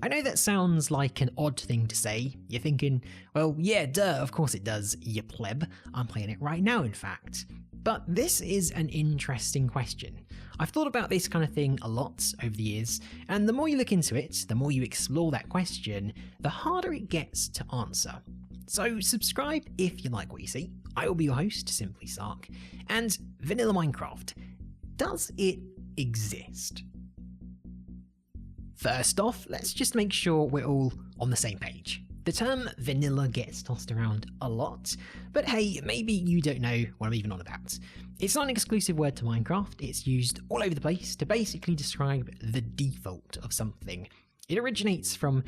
I know that sounds like an odd thing to say. You're thinking, well, yeah, duh, of course it does, you pleb. I'm playing it right now, in fact. But this is an interesting question. I've thought about this kind of thing a lot over the years, and the more you look into it, the more you explore that question, the harder it gets to answer. So subscribe if you like what you see. I will be your host, Simply Sark. And vanilla Minecraft, does it exist? First off, let's just make sure we're all on the same page. The term vanilla gets tossed around a lot, but hey, maybe you don't know what I'm even on about. It's not an exclusive word to Minecraft, it's used all over the place to basically describe the default of something. It originates from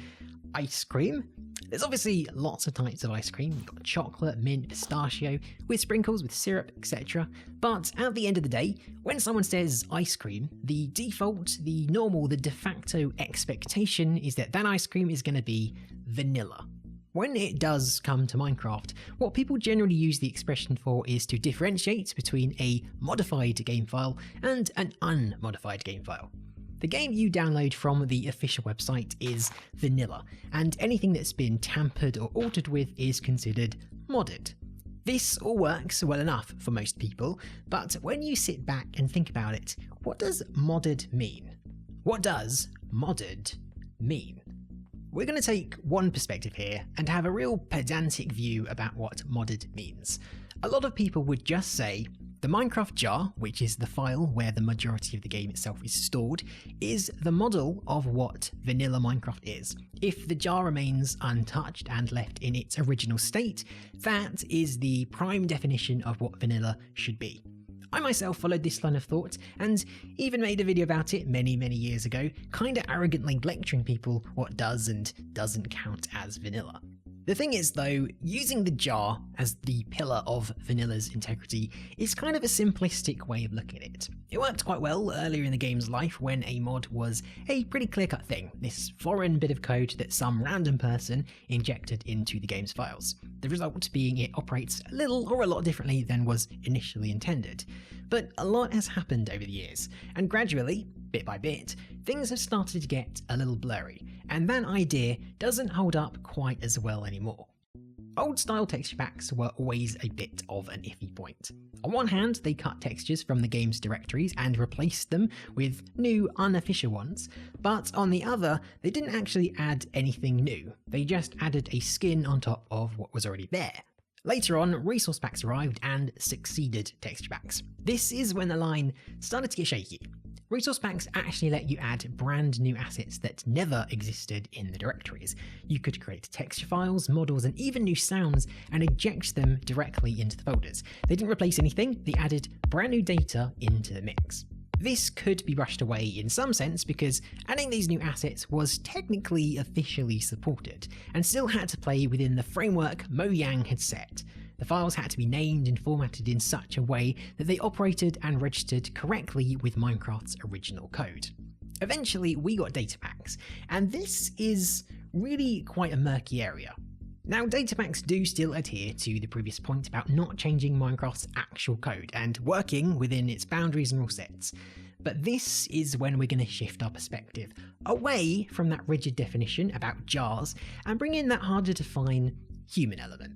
ice cream. There's obviously lots of types of ice cream. You've got chocolate, mint, pistachio, with sprinkles, with syrup, etc. But at the end of the day, when someone says ice cream, the default, the normal, the de facto expectation is that that ice cream is going to be vanilla. When it does come to Minecraft, what people generally use the expression for is to differentiate between a modified game file and an unmodified game file. The game you download from the official website is vanilla, and anything that's been tampered or altered with is considered modded. This all works well enough for most people, but when you sit back and think about it, what does modded mean? What does modded mean? We're going to take one perspective here and have a real pedantic view about what modded means. A lot of people would just say, the Minecraft jar, which is the file where the majority of the game itself is stored, is the model of what vanilla Minecraft is. If the jar remains untouched and left in its original state, that is the prime definition of what vanilla should be. I myself followed this line of thought and even made a video about it many years ago, kinda arrogantly lecturing people what does and doesn't count as vanilla. The thing is though, using the jar as the pillar of vanilla's integrity is kind of a simplistic way of looking at it. It worked quite well earlier in the game's life when a mod was a pretty clear-cut thing, this foreign bit of code that some random person injected into the game's files. The result being it operates a little or a lot differently than was initially intended. But a lot has happened over the years, and gradually, bit by bit, things have started to get a little blurry, and that idea doesn't hold up quite as well anymore. Old style texture packs were always a bit of an iffy point. On one hand, they cut textures from the game's directories and replaced them with new unofficial ones, but on the other, they didn't actually add anything new, they just added a skin on top of what was already there. Later on, resource packs arrived and succeeded texture packs. This is when the line started to get shaky. Resource packs actually let you add brand new assets that never existed in the directories. You could create texture files, models, and even new sounds and inject them directly into the folders. They didn't replace anything, they added brand new data into the mix. This could be brushed away in some sense because adding these new assets was technically officially supported, and still had to play within the framework Mojang had set. The files had to be named and formatted in such a way that they operated and registered correctly with Minecraft's original code. Eventually we got data packs, and this is really quite a murky area. Now, data packs do still adhere to the previous point about not changing Minecraft's actual code and working within its boundaries and rule sets. But this is when we're going to shift our perspective away from that rigid definition about jars and bring in that harder to define human element.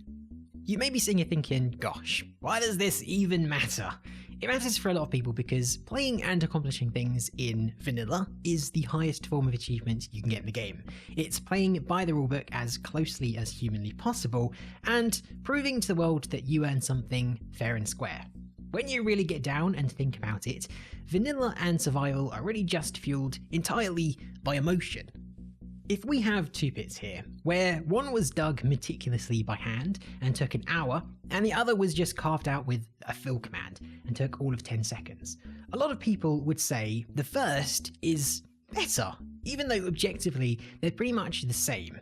You may be sitting here thinking, gosh, why does this even matter? It matters for a lot of people because playing and accomplishing things in vanilla is the highest form of achievement you can get in the game. It's playing by the rulebook as closely as humanly possible and proving to the world that you earn something fair and square. When you really get down and think about it, vanilla and survival are really just fueled entirely by emotion. If we have two pits here, where one was dug meticulously by hand and took an hour, and the other was just carved out with a fill command and took all of 10 seconds, a lot of people would say the first is better, even though objectively they're pretty much the same.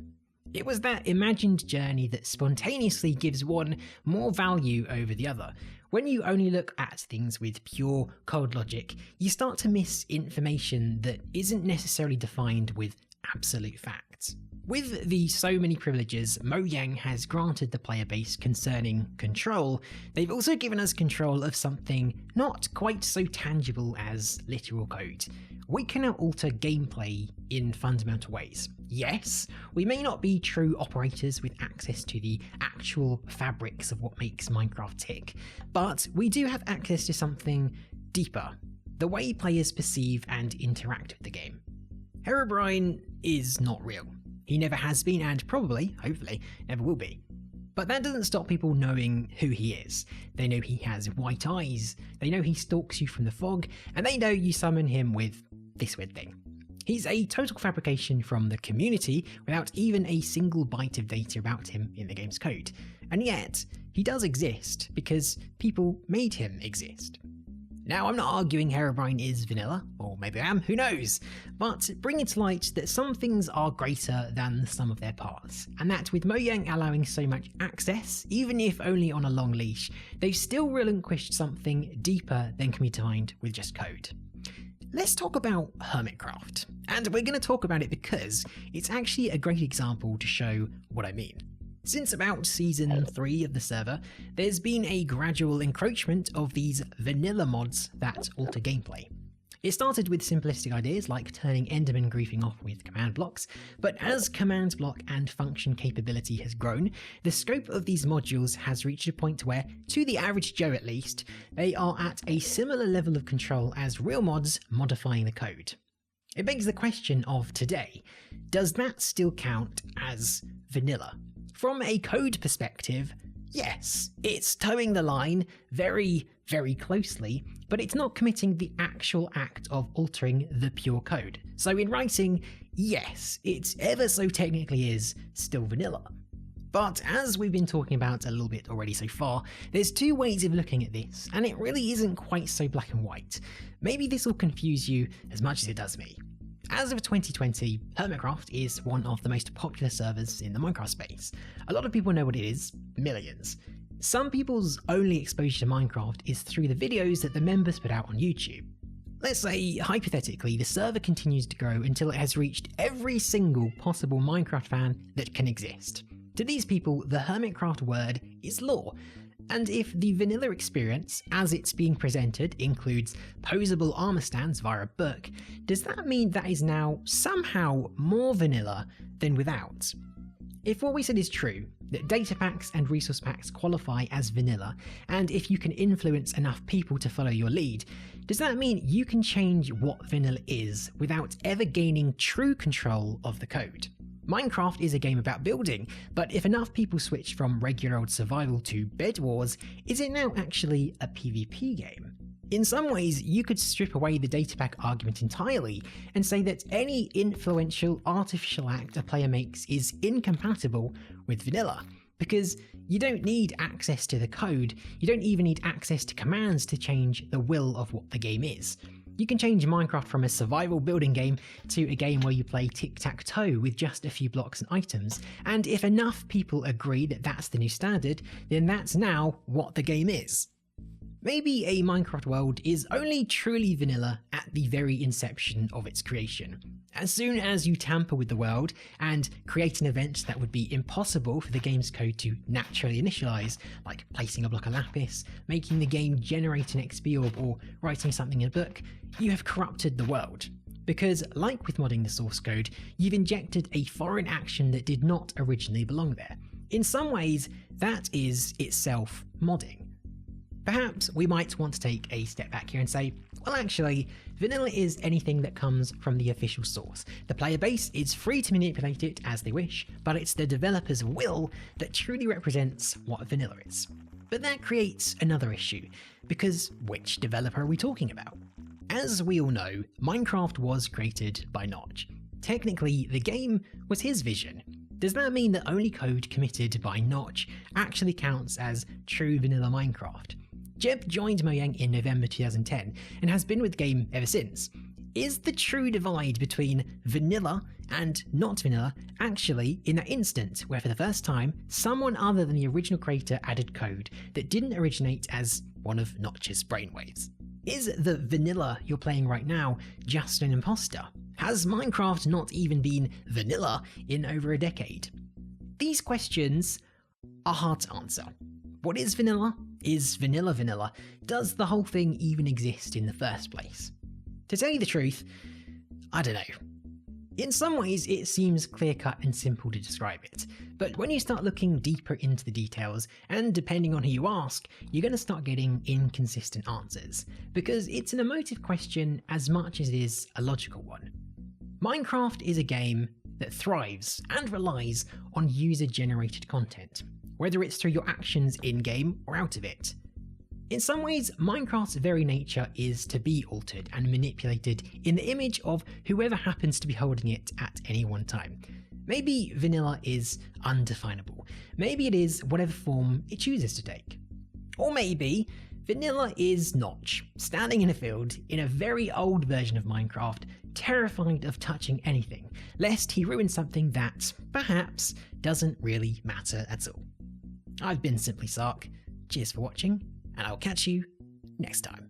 It was that imagined journey that spontaneously gives one more value over the other. When you only look at things with pure cold logic, you start to miss information that isn't necessarily defined with absolute fact. With the so many privileges Mojang has granted the player base concerning control, they've also given us control of something not quite so tangible as literal code. We can now alter gameplay in fundamental ways. Yes, we may not be true operators with access to the actual fabrics of what makes Minecraft tick, but we do have access to something deeper, the way players perceive and interact with the game. Herobrine is not real. He never has been and probably, hopefully, never will be. But that doesn't stop people knowing who he is. They know he has white eyes, they know he stalks you from the fog, and they know you summon him with this weird thing. He's a total fabrication from the community without even a single byte of data about him in the game's code. And yet, he does exist because people made him exist. Now, I'm not arguing Herobrine is vanilla, or maybe I am, who knows, but bringing to light that some things are greater than the sum of their parts, and that with Mojang allowing so much access, even if only on a long leash, they've still relinquished something deeper than can be defined with just code. Let's talk about Hermitcraft, and we're going to talk about it because it's actually a great example to show what I mean. Since about Season 3 of the server, there's been a gradual encroachment of these vanilla mods that alter gameplay. It started with simplistic ideas like turning Enderman griefing off with command blocks, but as command block and function capability has grown, the scope of these modules has reached a point where, to the average Joe at least, they are at a similar level of control as real mods modifying the code. It begs the question of today, does that still count as vanilla? From a code perspective, yes, it's towing the line very, very closely, but it's not committing the actual act of altering the pure code. So in writing, yes, it ever so technically is still vanilla. But as we've been talking about a little bit already so far, there's two ways of looking at this, and it really isn't quite so black and white. Maybe this will confuse you as much as it does me. As of 2020, Hermitcraft is one of the most popular servers in the Minecraft space. A lot of people know what it is, millions. Some people's only exposure to Minecraft is through the videos that the members put out on YouTube. Let's say, hypothetically, the server continues to grow until it has reached every single possible Minecraft fan that can exist. To these people, the Hermitcraft word is lore. And if the vanilla experience, as it's being presented, includes posable armor stands via a book, does that mean that is now somehow more vanilla than without? If what we said is true, that data packs and resource packs qualify as vanilla, and if you can influence enough people to follow your lead, does that mean you can change what vanilla is without ever gaining true control of the code? Minecraft is a game about building, but if enough people switch from regular old survival to Bed Wars, is it now actually a PvP game? In some ways, you could strip away the datapack argument entirely and say that any influential artificial act a player makes is incompatible with vanilla, because you don't need access to the code, you don't even need access to commands to change the will of what the game is. You can change Minecraft from a survival building game to a game where you play tic-tac-toe with just a few blocks and items, and if enough people agree that that's the new standard, then that's now what the game is. Maybe a Minecraft world is only truly vanilla at the very inception of its creation. As soon as you tamper with the world and create an event that would be impossible for the game's code to naturally initialize, like placing a block of lapis, making the game generate an XP orb, or writing something in a book, you have corrupted the world. Because, like with modding the source code, you've injected a foreign action that did not originally belong there. In some ways, that is itself modding. Perhaps we might want to take a step back here and say, well actually, vanilla is anything that comes from the official source. The player base is free to manipulate it as they wish, but it's the developer's will that truly represents what vanilla is. But that creates another issue, because which developer are we talking about? As we all know, Minecraft was created by Notch. Technically, the game was his vision. Does that mean that only code committed by Notch actually counts as true vanilla Minecraft? Jeb joined Mojang in November 2010 and has been with the game ever since. Is the true divide between vanilla and not vanilla actually in that instant where for the first time someone other than the original creator added code that didn't originate as one of Notch's brainwaves? Is the vanilla you're playing right now just an imposter? Has Minecraft not even been vanilla in over a decade? These questions are hard to answer. What is vanilla? Is vanilla vanilla? Does the whole thing even exist in the first place? To tell you the truth, I don't know. In some ways, it seems clear-cut and simple to describe it, but when you start looking deeper into the details, and depending on who you ask, you're going to start getting inconsistent answers, because it's an emotive question as much as it is a logical one. Minecraft is a game that thrives and relies on user-generated content, whether it's through your actions in-game or out of it. In some ways, Minecraft's very nature is to be altered and manipulated in the image of whoever happens to be holding it at any one time. Maybe vanilla is undefinable. Maybe it is whatever form it chooses to take. Or maybe vanilla is Notch, standing in a field in a very old version of Minecraft, terrified of touching anything, lest he ruin something that, perhaps, doesn't really matter at all. I've been Simply Sark. Cheers for watching, and I'll catch you next time.